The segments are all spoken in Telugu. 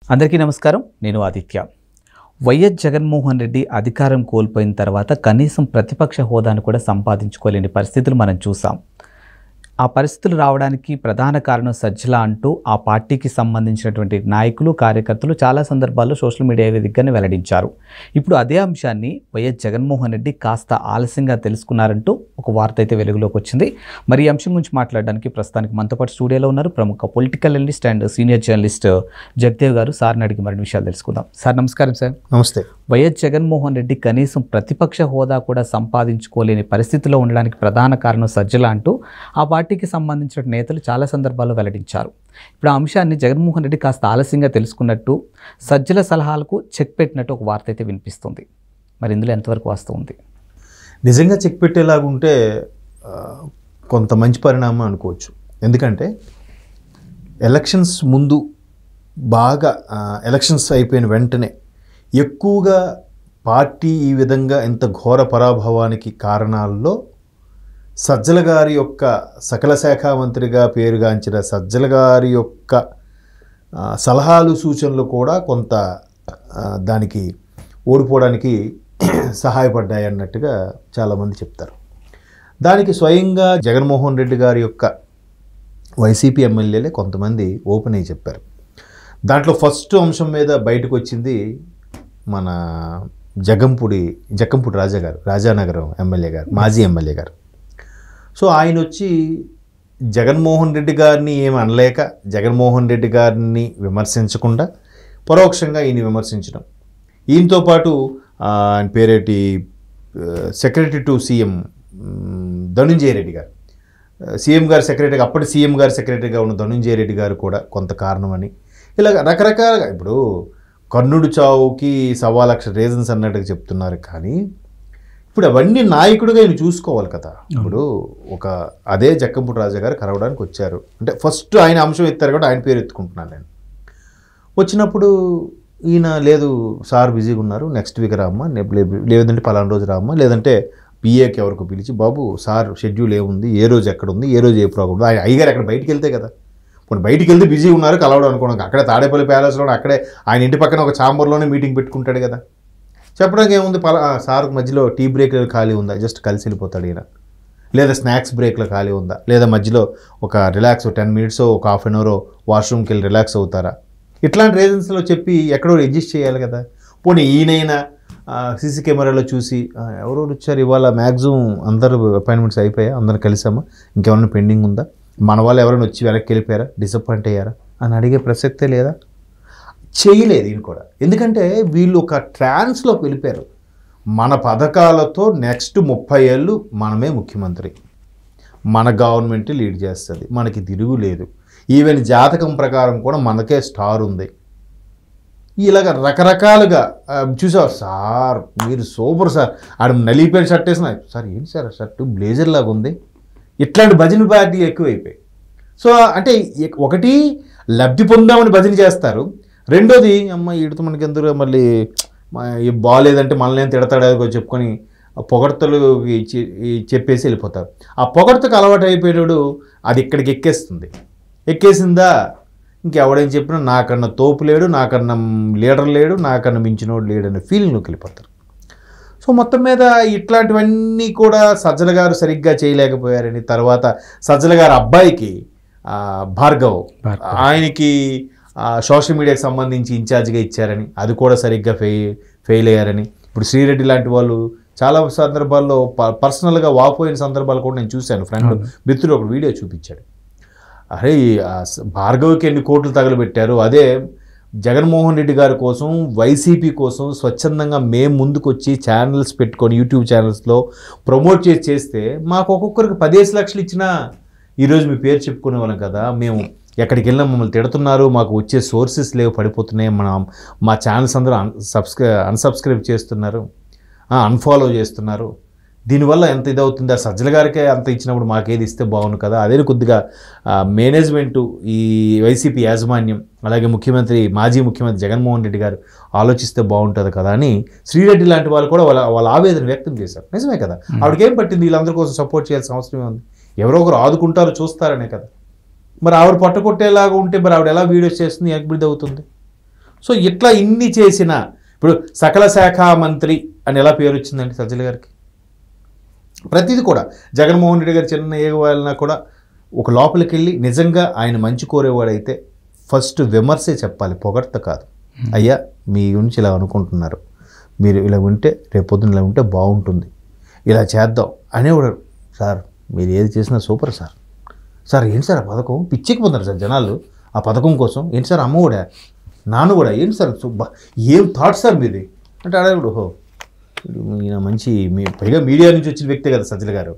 అందరికీ నమస్కారం. నేను ఆదిత్య. వైఎస్ జగన్మోహన్ రెడ్డి అధికారం కోల్పోయిన తర్వాత కనీసం ప్రతిపక్ష హోదాను కూడా సంపాదించుకోలేని పరిస్థితులు మనం చూసాం. ఆ పరిస్థితులు రావడానికి ప్రధాన కారణం సజ్జల అంటూ ఆ పార్టీకి సంబంధించినటువంటి నాయకులు, కార్యకర్తలు చాలా సందర్భాల్లో సోషల్ మీడియా వేదికగానే వెల్లడించారు. ఇప్పుడు అదే అంశాన్ని వైఎస్ జగన్మోహన్ రెడ్డి కాస్త ఆలస్యంగా తెలుసుకున్నారంటూ ఒక వార్త అయితే వెలుగులోకి వచ్చింది. మరి ఈ అంశం గురించి మాట్లాడడానికి ప్రస్తుతానికి మనతో పాటు స్టూడియోలో ఉన్నారు ప్రముఖ political analyst and senior journalist Jagdev గారు. సార్ని అడిగి మరిన్ని విషయాలు తెలుసుకుందాం. సార్ నమస్కారం. సార్ నమస్తే. వైఎస్ జగన్మోహన్ రెడ్డి కనీసం ప్రతిపక్ష హోదా కూడా సంపాదించుకోలేని పరిస్థితిలో ఉండడానికి ప్రధాన కారణం సజ్జల అంటూ ఆ పార్టీకి సంబంధించిన నేతలు చాలా సందర్భాల్లో వెల్లడించారు. ఇప్పుడు ఆ అంశాన్ని జగన్మోహన్ రెడ్డి కాస్త ఆలస్యంగా తెలుసుకున్నట్టు, సజ్జల సలహాలకు చెక్ పెట్టినట్టు ఒక వార్త అయితే వినిపిస్తుంది. మరి ఇందులో ఎంతవరకు వాస్తవం ఉంది? నిజంగా చెక్ పెట్టేలాగుంటే కొంత మంచి పరిణామం అనుకోవచ్చు. ఎందుకంటే ఎలక్షన్స్ ముందు బాగా ఎలక్షన్స్ అయిపోయిన వెంటనే ఎక్కువగా పార్టీ ఈ విధంగా ఇంత ఘోర పరాభవానికి కారణాల్లో సజ్జల గారి యొక్క సకల శాఖ మంత్రిగా పేరుగాంచిన సజ్జల గారి యొక్క సలహాలు, సూచనలు కూడా కొంత దానికి ఓడిపోవడానికి సహాయపడ్డాయి అన్నట్టుగా చాలామంది చెప్తారు. దానికి స్వయంగా జగన్మోహన్ రెడ్డి గారి యొక్క వైసీపీ ఎమ్మెల్యేలే కొంతమంది ఓపెన్ అయ్యి చెప్పారు. దాంట్లో ఫస్ట్ అంశం మీద బయటకు వచ్చింది మన జక్కంపూడి రాజా గారు, రాజానగరం ఎమ్మెల్యే గారు, మాజీ ఎమ్మెల్యే గారు. సో ఆయన వచ్చి జగన్మోహన్ రెడ్డి గారిని ఏమి అనలేక జగన్మోహన్ రెడ్డి గారిని విమర్శించకుండా పరోక్షంగా ఈయన విమర్శించడం, ఈయనతో పాటు ఆయన పేరేటి secretary to CM Dhanunjaya Reddy గారు, సీఎం గారి సెక్రటరీగా, అప్పటి సీఎం గారి సెక్రటరీగా ఉన్న ధనుంజయ రెడ్డి గారు కూడా కొంత కారణమని, ఇలా రకరకాలుగా ఇప్పుడు కర్ణుడి చావుకి 1,00,000 రీజన్స్ అన్నట్టుగా చెప్తున్నారు. కానీ ఇప్పుడు అవన్నీ నాయకుడిగా ఈయన చూసుకోవాలి కదా. ఇప్పుడు ఒక అదే జక్కంపూడి రాజా గారు కలవడానికి వచ్చారు అంటే ఫస్ట్ ఆయన అంశం ఎత్తారు కాబట్టి ఆయన పేరు ఎత్తుకుంటున్నాను నేను. వచ్చినప్పుడు ఈయన లేదు సార్ బిజీగా ఉన్నారు, నెక్స్ట్ వీక్ రామ్మా, లేదంటే పలానా రోజు రామ్మా, లేదంటే పిఏకి ఎవరికి పిలిచి బాబు సార్ షెడ్యూల్ ఏముంది, ఏ రోజు ఎక్కడ ఉంది, ఏ రోజు ఏ ప్రోగ్రామ్, ఆయన అయ్యగారు అక్కడ బయటికి వెళ్తే కదా. ఇప్పుడు బయటికి వెళ్తే బిజీ ఉన్నారు కలవడం అనుకోవడం, అక్కడే తాడేపల్లి ప్యాలెస్లో అక్కడే ఆయన ఇంటి పక్కన ఒక ఛాంబర్లోనే మీటింగ్ పెట్టుకుంటాడు కదా. చెప్పడానికి ఏముంది, సార్ మధ్యలో టీ బ్రేక్లో ఖాళీ ఉందా, జస్ట్ కలిసి వెళ్ళిపోతాడు ఈయన, లేదా స్నాక్స్ బ్రేక్లో ఖాళీ ఉందా, లేదా మధ్యలో ఒక రిలాక్స్ 10 minutes ఒక హాఫ్ అన్ అవర్ వాష్రూమ్కి వెళ్ళి రిలాక్స్ అవుతారా, ఇట్లాంటి రీజన్స్లో చెప్పి ఎక్కడో అడ్జస్ట్ చేయాలి కదా. పోనీ ఈయనైనా సీసీ కెమెరాలో చూసి ఎవరెవరు వచ్చారు ఇవాళ, మ్యాక్సిమం అందరూ అపాయింట్మెంట్స్ అయిపోయా, అందరూ కలిసామా, ఇంకేమైనా పెండింగ్ ఉందా, మన వాళ్ళు ఎవరైనా వచ్చి వెనక్కి వెళ్ళిపోయారా, డిసప్పాయింట్ అయ్యారా అని అడిగే ప్రసక్తే లేదా. చేయలేదు ఈయన కూడా. ఎందుకంటే వీళ్ళు ఒక ట్రాన్స్లోకి వెళ్ళిపోయారు. మన పథకాలతో నెక్స్ట్ 30 ఏళ్ళు మనమే ముఖ్యమంత్రి, మన గవర్నమెంట్ లీడ్ చేస్తుంది, మనకి తిరుగు లేదు, ఈవెన్ జాతకం ప్రకారం కూడా మనకే స్టార్ ఉంది, ఇలాగ రకరకాలుగా చూసారు. సార్ మీరు సూపర్ సార్, ఆడ నలిగిపోయిన షర్ట్ వేసిన సార్, ఏంటి సార్ షర్టు బ్లేజర్ లాగా ఉంది, ఇట్లాంటి భజన పార్టీ ఎక్కువైపోయాయి. సో అంటే ఒకటి లబ్ధి పొందామని భజన చేస్తారు, రెండోది అమ్మ వీడితో మనకి ఎందుకు మళ్ళీ బాగాలేదంటే మనల్ని ఏం తిడతాడో చెప్పుకొని పొగడ్తలు చెప్పేసి వెళ్ళిపోతారు. ఆ పొగడ్తకు అలవాటు అయిపోయాడు, అది ఇక్కడికి ఎక్కేసిందా ఇంకెవడేం చెప్పినా నాకన్నా తోపు లేడు, నాకన్నా లీడర్ లేడు, నాకన్నా మించినోడు లేడు అనే ఫీలింగ్లోకి వెళ్ళిపోతారు. సో మొత్తం మీద ఇట్లాంటివన్నీ కూడా సజ్జల గారు సరిగ్గా చేయలేకపోయారని, తర్వాత సజ్జల గారి అబ్బాయికి భార్గవ్ ఆయనకి సోషల్ మీడియాకి సంబంధించి ఇన్ఛార్జ్గా ఇచ్చారని, అది కూడా సరిగ్గా ఫెయిల్ అయ్యారని, ఇప్పుడు శ్రీరెడ్డి లాంటి వాళ్ళు చాలా సందర్భాల్లో పర్సనల్గా వాపోయిన సందర్భాలు కూడా నేను చూశాను. ఫ్రెండ్ మిత్రుడు ఒక వీడియో చూపించాడు, అరే భార్గవ్కి ఎన్ని కోట్లు తగలబెట్టారు, అదే జగన్మోహన్ రెడ్డి గారి కోసం, వైసీపీ కోసం స్వచ్ఛందంగా మేము ముందుకు వచ్చి ఛానల్స్ పెట్టుకొని యూట్యూబ్ ఛానల్స్లో ప్రమోట్ చేస్తే మాకు ఒక్కొక్కరికి 15 లక్షలు ఇచ్చినా ఈరోజు మీ పేరు చెప్పుకునే వాళ్ళం కదా. మేము ఎక్కడికి వెళ్ళినా మమ్మల్ని తిడుతున్నారు, మాకు వచ్చే సోర్సెస్ లేవు, పడిపోతున్నాయి, మా ఛానల్స్ అందరూ అన్సబ్స్క్రైబ్ చేస్తున్నారు, అన్ఫాలో చేస్తున్నారు, దీనివల్ల ఎంత ఇదవుతుంది, ఆ సజ్జల గారికే అంత ఇచ్చినప్పుడు మాకేది ఇస్తే బాగుండు కదా. అదే కొద్దిగా మేనేజ్మెంటు, ఈ వైసీపీ యాజమాన్యం, అలాగే మాజీ ముఖ్యమంత్రి జగన్మోహన్ రెడ్డి గారు ఆలోచిస్తే బాగుంటుంది కదా అని శ్రీరెడ్డి లాంటి వాళ్ళు కూడా వాళ్ళ ఆవేదన వ్యక్తం చేశారు. నిజమే కదా, ఆవిడకేం పట్టింది, వీళ్ళందరి కోసం సపోర్ట్ చేయాల్సిన అవసరమే ఉంది, ఎవరో ఒకరు ఆదుకుంటారు చూస్తారనే కదా. మరి ఆవిడ పట్టకొట్టేలాగా ఉంటే మరి ఆవిడ ఎలా వీడియోస్ చేస్తుంది, ఎగ్బిడ్ అవుతుంది. సో ఇట్లా ఇన్ని చేసిన ఇప్పుడు సకల శాఖ మంత్రి అని ఎలా పేరు వచ్చిందండి సజ్జల గారికి? ప్రతిదీ కూడా జగన్మోహన్ రెడ్డి గారు చిన్న ఏగవాలన్నా కూడా ఒక లోపలికి వెళ్ళి నిజంగా ఆయన మంచి కోరేవాడైతే ఫస్ట్ విమర్శే చెప్పాలి, పొగడ్త కాదు. అయ్యా మీ గురించి ఇలా అనుకుంటున్నారు, మీరు ఇలా ఉంటే రేపొద్దున ఇలా ఉంటే బాగుంటుంది, ఇలా చేద్దాం అనేవాడు. సార్ మీరు ఏది చేసినా సూపర్ సార్. సార్ ఏంటి సార్ ఆ పథకం, పిచ్చెక్కిపోతున్నారు సార్ జనాలు ఆ పథకం కోసం. ఏంటి సార్ అమ్మ కూడా నాన్న కూడా ఏంటి సార్ ఏం థాట్ సార్ మీది అంటే అడగడు. ఓహో ఈయన మంచి పైగా మీడియా నుంచి వచ్చిన వ్యక్తే కదా సజ్జల గారు,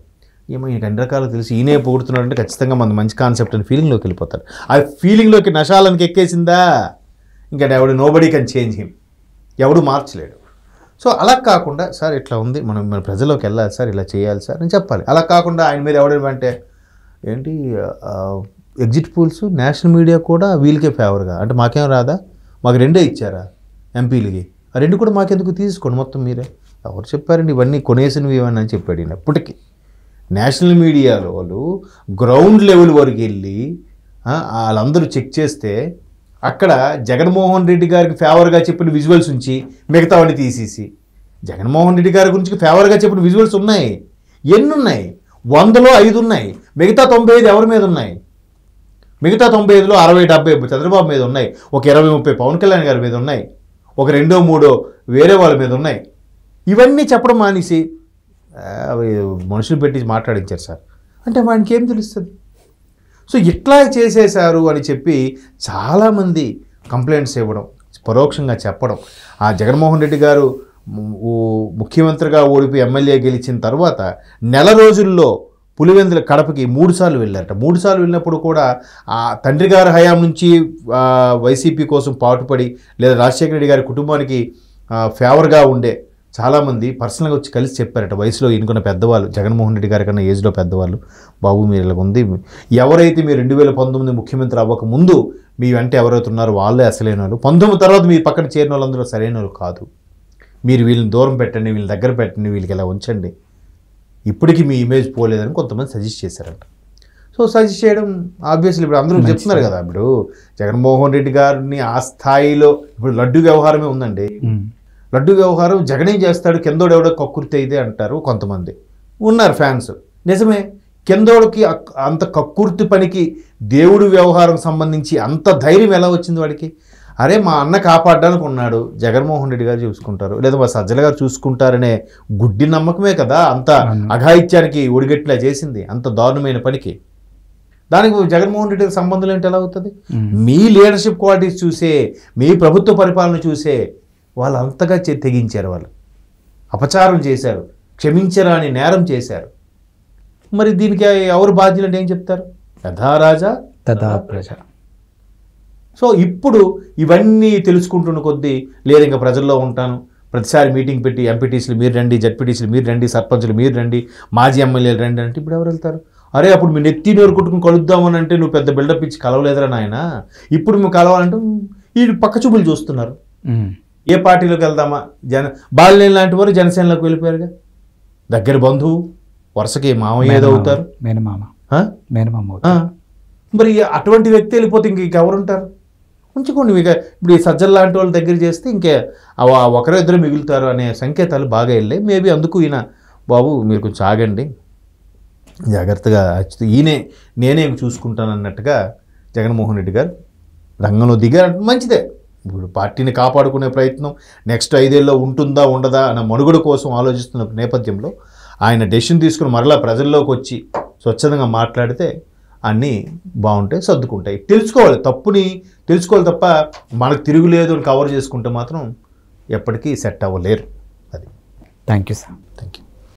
ఏమో ఈయనకి అన్ని రకాలు తెలిసి ఈయనే పొగుడుతున్నాడు అంటే ఖచ్చితంగా మన మంచి కాన్సెప్ట్ అని ఫీలింగ్లోకి వెళ్ళిపోతారు. ఆ ఫీలింగ్లోకి నశాలనికి ఎక్కేసిందా ఇంకా ఎవడు నోబడీ కెన్ చేంజ్ హిమ్, ఎవడు మార్చలేడు. సో అలా కాకుండా సార్ ఇట్లా ఉంది, మన ప్రజల్లోకి వెళ్ళాలి సార్, ఇలా చేయాలి సార్ అని చెప్పాలి. అలా కాకుండా ఆయన మీద ఎవడేమంటే ఏంటి ఎగ్జిట్ పోల్స్ నేషనల్ మీడియా కూడా వీళ్ళకే ఫేవర్గా అంటే మాకేం రాదా, మాకు రెండే ఇచ్చారా ఎంపీలకి, ఆ రెండు కూడా మాకెందుకు తీసుకోండి మొత్తం మీరే. ఎవరు చెప్పారండి ఇవన్నీ కొనేసినవి ఇవన్నీ అని చెప్పాడు ఈయన. అప్పటికి నేషనల్ మీడియాలో వాళ్ళు గ్రౌండ్ లెవెల్ వరకు వెళ్ళి వాళ్ళందరూ చెక్ చేస్తే అక్కడ జగన్మోహన్ రెడ్డి గారికి ఫేవర్గా చెప్పిన విజువల్స్ ఉంచి మిగతావన్నీ తీసేసి జగన్మోహన్ రెడ్డి గారి గురించి ఫేవర్గా చెప్పిన విజువల్స్ ఉన్నాయి. ఎన్ని ఉన్నాయి? 100లో 5 ఉన్నాయి. మిగతా 95 ఎవరి మీద ఉన్నాయి? మిగతా 95లో 60-70 చంద్రబాబు మీద ఉన్నాయి, ఒక 20-30 పవన్ కళ్యాణ్ గారి మీద ఉన్నాయి, ఒక 2-3 వేరే వాళ్ళ మీద ఉన్నాయి. ఇవన్నీ చెప్పడం మానేసి మనుషులు పెట్టి మాట్లాడించారు సార్ అంటే వానికి ఏం తెలుస్తుంది? సో ఇట్లా చేసేశారు అని చెప్పి చాలామంది కంప్లైంట్స్ ఇవ్వడం, పరోక్షంగా చెప్పడం. ఆ జగన్మోహన్ రెడ్డి గారు ముఖ్యమంత్రిగా ఓడిపోయి ఎమ్మెల్యే గెలిచిన తర్వాత నెల రోజుల్లో పులివెందుల కడపకి 3 సార్లు వెళ్ళారట. 3 సార్లు వెళ్ళినప్పుడు కూడా ఆ తండ్రి గారి హయాం నుంచి వైసీపీ కోసం పాటుపడి లేదా రాజశేఖర రెడ్డి గారి కుటుంబానికి ఫేవర్గా ఉండే చాలామంది పర్సనల్గా వచ్చి కలిసి చెప్పారట. వయసులో ఎన్నుకున్న పెద్దవాళ్ళు, జగన్మోహన్ రెడ్డి గారి కన్నా ఏజ్లో పెద్దవాళ్ళు, బాబు మీరు ఇలా ఉంది, ఎవరైతే మీరు 2019 ముఖ్యమంత్రి అవ్వక ముందు మీ వెంట ఎవరైతే ఉన్నారో వాళ్ళే అసలైన వాళ్ళు, 19 తర్వాత మీ పక్కన చేరిన వాళ్ళందరూ సరైన వాళ్ళు కాదు, మీరు వీళ్ళని దూరం పెట్టండి, వీళ్ళని దగ్గర పెట్టండి, వీళ్ళకి ఇలా ఉంచండి, ఇప్పటికీ మీ ఇమేజ్ పోలేదని కొంతమంది సజెస్ట్ చేశారంట. సో సజెస్ట్ చేయడం ఆబ్వియస్లీ ఇప్పుడు అందరూ చెప్తున్నారు కదా, ఇప్పుడు జగన్మోహన్ రెడ్డి గారిని ఆ స్థాయిలో ఇప్పుడు లడ్డు వ్యవహారమే ఉందండి. లడ్డు వ్యవహారం జగన్ ఏం చేస్తాడు, కిందోడు ఎవడో కక్కుర్తి అయితే అంటారు కొంతమంది ఉన్నారు ఫ్యాన్స్. నిజమే, కిందోడికి అంత కక్కుర్తి పనికి దేవుడు వ్యవహారం సంబంధించి అంత ధైర్యం ఎలా వచ్చింది వాడికి? అరే మా అన్న కాపాడడానికి ఉన్నాడు, జగన్మోహన్ రెడ్డి గారు చూసుకుంటారు లేదా మా సజ్జల గారు చూసుకుంటారనే గుడ్డి నమ్మకమే కదా అంత అఘాయిత్యానికి ఒడిగట్లా చేసింది, అంత దారుణమైన పనికి. దానికి జగన్మోహన్ రెడ్డికి సంబంధం ఏంటి ఎలా అవుతుంది? మీ లీడర్షిప్ క్వాలిటీస్ చూసే, మీ ప్రభుత్వ పరిపాలన చూసే వాళ్ళు అంతగా తెగించారు, వాళ్ళు అపచారం చేశారు, క్షమించరా అని నేరం చేశారు. మరి దీనికి ఎవరు బాధ్యులు అంటే ఏం చెప్తారు? యథా రాజా తథా ప్రజ. సో ఇప్పుడు ఇవన్నీ తెలుసుకుంటున్న కొద్దీ లేదు ఇంకా ప్రజల్లో ఉంటాను, ప్రతిసారి మీటింగ్ పెట్టి ఎంపీటీసీలు మీరు రండి, జడ్పీటీసీలు మీరు రండి, సర్పంచులు మీరు రండి, మాజీ ఎమ్మెల్యేలు రండి అంటే ఇప్పుడు ఎవరు వెళ్తారు? అరే అప్పుడు మీ నెత్తి నోరు కొట్టుకుని కలుద్దామని అంటే నువ్వు పెద్ద బిల్డప్ ఇచ్చి కలవలేదురా నాయన, ఇప్పుడు నువ్వు కలవాలంటే ఈ పక్క చూపులు చూస్తున్నారు. ఏ పార్టీలోకి వెళ్దామా? బాలినేని లాంటి వారు జనసేనలోకి వెళ్ళిపోయారుగా, దగ్గర బంధువు, వరుసకి మామయ్య ఏదో అవుతారు, మరి అటువంటి వ్యక్తి వెళ్ళిపోతే ఇంకెవరుంటారు? ఉంచుకోండి. ఇప్పుడు ఈ సజ్జల లాంటి వాళ్ళ దగ్గర చేస్తే ఇంకే ఒకరో ఇద్దరు మిగులుతారు అనే సంకేతాలు బాగా వెళ్ళాయి. మేబీ అందుకు ఈయన బాబు మీరు కొంచెం ఆగండి, జాగ్రత్తగా నేనే చూసుకుంటాను అన్నట్టుగా జగన్మోహన్ రెడ్డి గారు రంగంలో దిగారు. మంచిదే, ఇప్పుడు పార్టీని కాపాడుకునే ప్రయత్నం నెక్స్ట్ 5 ఏళ్ళలో ఉంటుందా ఉండదా అన్న మనుగడ కోసం ఆలోచిస్తున్న నేపథ్యంలో ఆయన డెసిషన్ తీసుకుని మరలా ప్రజల్లోకి వచ్చి స్వచ్ఛందంగా మాట్లాడితే అన్నీ బాగుంటాయి, సర్దుకుంటాయి. తెలుసుకోవాలి, తప్పుని తెలుసుకోవాలి తప్ప మనకు తిరుగులేదు అని కవర్ చేసుకుంటే మాత్రం ఎప్పటికీ సెట్ అవ్వలేరు. అది. Thank you sir. Thank you.